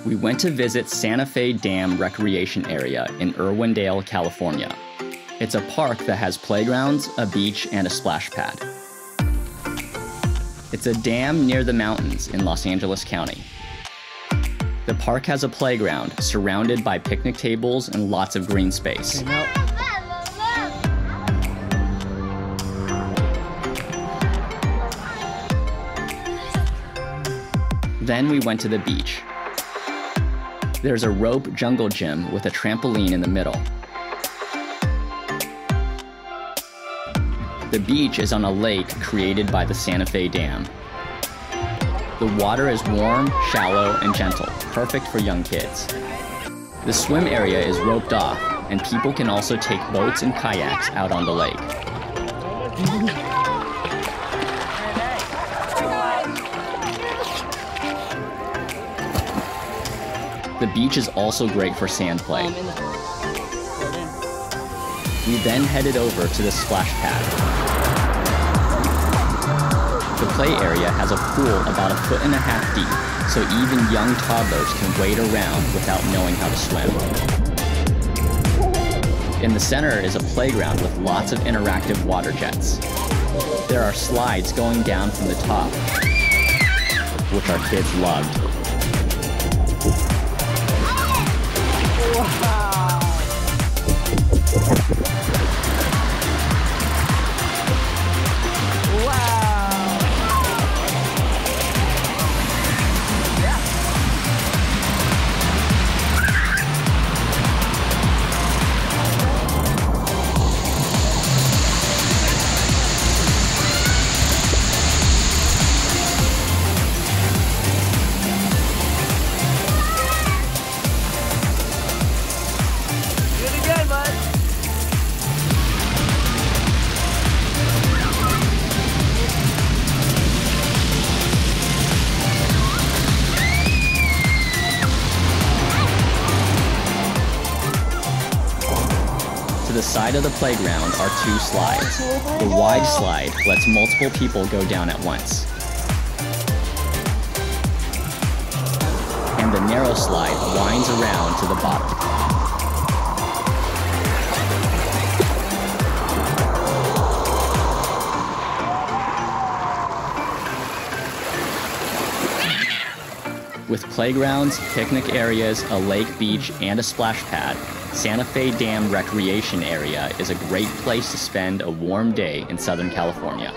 We went to visit Santa Fe Dam Recreation Area in Irwindale, California. It's a park that has playgrounds, a beach, and a splash pad. It's a dam near the mountains in Los Angeles County. The park has a playground surrounded by picnic tables and lots of green space. Then we went to the beach. There's a rope jungle gym with a trampoline in the middle. The beach is on a lake created by the Santa Fe Dam. The water is warm, shallow, and gentle, perfect for young kids. The swim area is roped off, and people can also take boats and kayaks out on the lake. The beach is also great for sand play. We then headed over to the splash pad. The play area has a pool about 1.5 feet deep, so even young toddlers can wade around without knowing how to swim. In the center is a playground with lots of interactive water jets. There are slides going down from the top, which our kids loved. To the side of the playground are 2 slides. The wide slide lets multiple people go down at once. And the narrow slide winds around to the bottom. With playgrounds, picnic areas, a lake beach, and a splash pad, Santa Fe Dam Recreation Area is a great place to spend a warm day in Southern California.